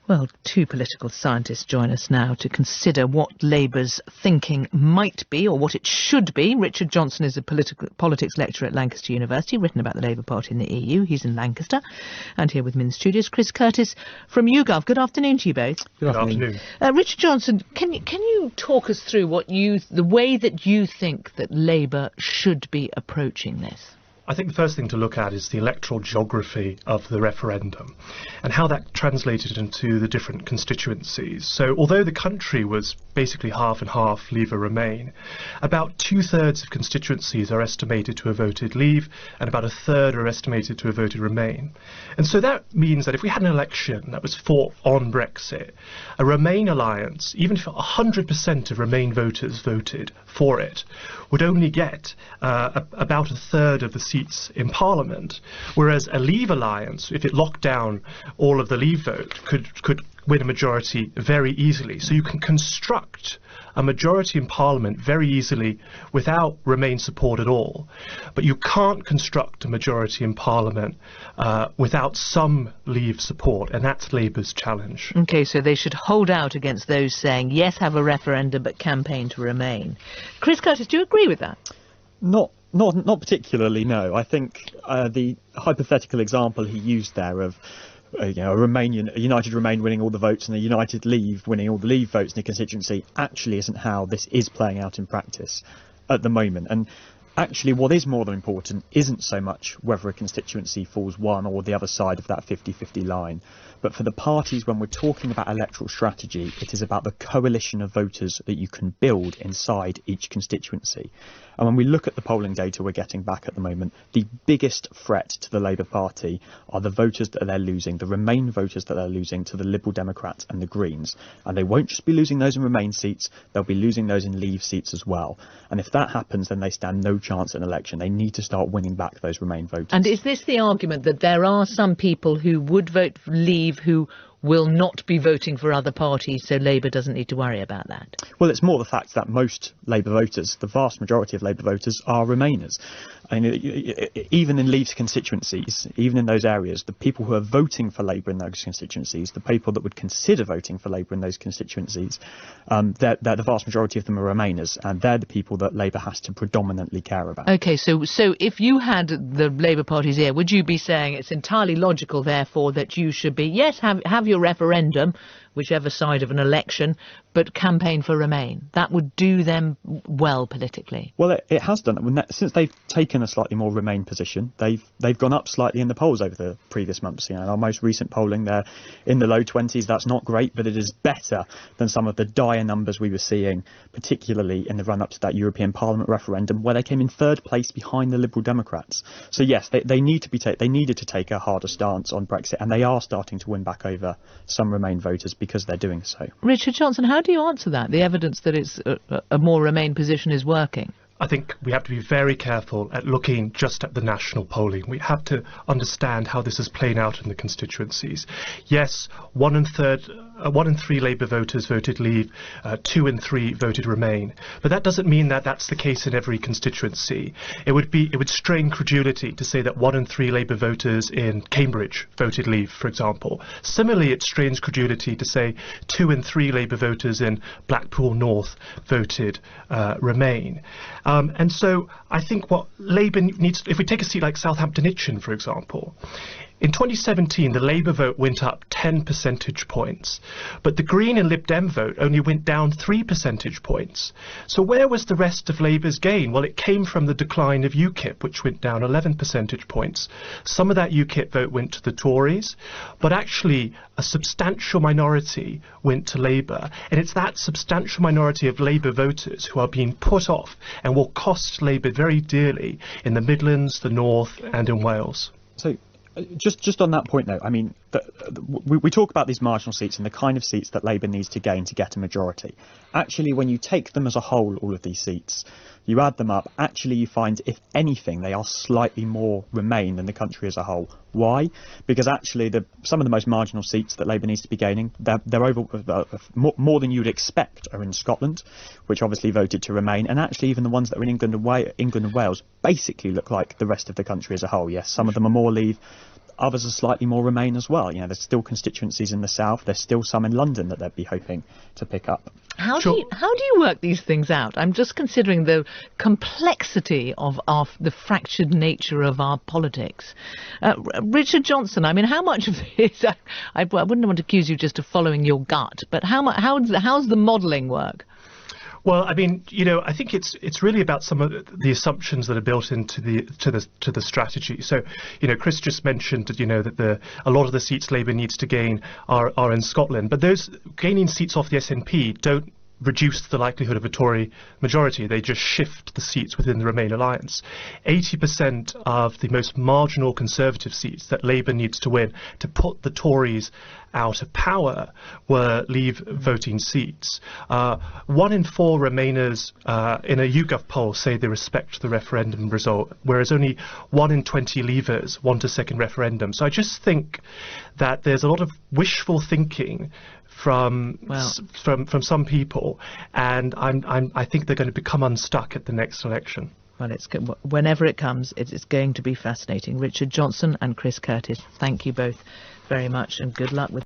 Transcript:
Well, two political scientists join us now to consider what Labour's thinking might be, or what it should be. Richard Johnson is a politics lecturer at Lancaster University, written about the Labour Party in the EU. He's in Lancaster. And here with me in the studios, Chris Curtis from YouGov. Good afternoon to you both. Good afternoon. Richard Johnson, can you talk us through the way that you think that Labour should be approaching this? I think the first thing to look at is the electoral geography of the referendum and how that translated into the different constituencies. So although the country was basically half and half Leave or Remain, about 2/3 of constituencies are estimated to have voted Leave and about 1/3 are estimated to have voted Remain. And so that means that if we had an election that was fought on Brexit, a Remain alliance, even if 100% of Remain voters voted for it, would only get about 1/3 of the seats in Parliament, whereas a Leave alliance, if it locked down all of the Leave vote, could win a majority very easily. So you can construct a majority in Parliament very easily without Remain support at all. But you can't construct a majority in Parliament without some Leave support, and that's Labour's challenge. OK, so they should hold out against those saying, yes, have a referendum, but campaign to Remain. Chris Curtis, do you agree with that? Not particularly, no. I think the hypothetical example he used there of a United Remain winning all the votes and a United Leave winning all the Leave votes in a constituency actually isn't how this is playing out in practice at the moment. And actually what is more than important isn't so much whether a constituency falls one or the other side of that 50-50 line. But for the parties, when we're talking about electoral strategy, it is about the coalition of voters that you can build inside each constituency. And when we look at the polling data we're getting back at the moment, the biggest threat to the Labour Party are the voters that they're losing, the Remain voters that they're losing to the Liberal Democrats and the Greens. And they won't just be losing those in Remain seats, they'll be losing those in Leave seats as well. And if that happens, then they stand no chance in an election. They need to start winning back those Remain voters. And is this the argument that there are some people who would vote for Leave who will not be voting for other parties, so Labour doesn't need to worry about that? Well, it's more the fact that most Labour voters, the vast majority of Labour voters, are Remainers. I mean, even in Leave's constituencies, even in those areas, the people who are voting for Labour in those constituencies, the people that would consider voting for Labour in those constituencies, they're the vast majority of them are Remainers, and they're the people that Labour has to predominantly care about. OK, so if you had the Labour Party's ear, would you be saying it's entirely logical, therefore, that you should be, yes, have your referendum, whichever side of an election, but campaign for Remain? That would do them well politically. Well, it has done. Since they've taken a slightly more Remain position, they've gone up slightly in the polls over the previous months. You know, our most recent polling, they're in the low 20s. That's not great, but it is better than some of the dire numbers we were seeing, particularly in the run-up to that European Parliament referendum, where they came in 3rd place behind the Liberal Democrats. So yes, they needed to take a harder stance on Brexit, and they are starting to win back over some Remain voters because they're doing so. Richard Johnson, how do you answer that, the evidence that it's a more Remain position is working? I think we have to be very careful at looking just at the national polling. We have to understand how this is playing out in the constituencies. Yes, 1 in 3 Labour voters voted Leave, 2 in 3 voted Remain. But that doesn't mean that that's the case in every constituency. It would strain credulity to say that 1 in 3 Labour voters in Cambridge voted Leave, for example. Similarly, it strains credulity to say 2 in 3 Labour voters in Blackpool North voted Remain. And so I think what Labour needs, if we take a seat like Southampton-Itchen, for example, in 2017, the Labour vote went up 10 percentage points, but the Green and Lib Dem vote only went down 3 percentage points. So where was the rest of Labour's gain? Well, it came from the decline of UKIP, which went down 11 percentage points. Some of that UKIP vote went to the Tories, but actually a substantial minority went to Labour. And it's that substantial minority of Labour voters who are being put off and will cost Labour very dearly in the Midlands, the North and in Wales. So just on that point, though, I mean, we talk about these marginal seats and the kind of seats that Labour needs to gain to get a majority. Actually, when you take them as a whole, all of these seats, you add them up, actually you find, if anything, they are slightly more Remain than the country as a whole. Why? Because actually some of the most marginal seats that Labour needs to be gaining, they're over more than you would expect are in Scotland, which obviously voted to Remain, and actually even the ones that are in England and Wales basically look like the rest of the country as a whole. Yes, some of them are more Leave, others are slightly more Remain as well. You know, there's still constituencies in the south. There's still some in London that they'd be hoping to pick up. How do you work these things out? I'm just considering the complexity of the fractured nature of our politics. Richard Johnson, I mean, how much of this? I wouldn't want to accuse you just of following your gut, but how's the modelling work? Well, I mean, I think it's really about some of the assumptions that are built into the strategy. So, Chris just mentioned that that a lot of the seats Labour needs to gain are in Scotland, but those gaining seats off the SNP don't reduce the likelihood of a Tory majority. They just shift the seats within the Remain alliance. 80% of the most marginal Conservative seats that Labour needs to win to put the Tories out of power were Leave voting seats. 1 in 4 Remainers in a YouGov poll say they respect the referendum result, whereas only 1 in 20 Leavers want a second referendum. So I just think that there's a lot of wishful thinking from some people, and I think they're going to become unstuck at the next election. Well, whenever it comes, it's going to be fascinating. Richard Johnson and Chris Curtis, thank you both very much, and good luck with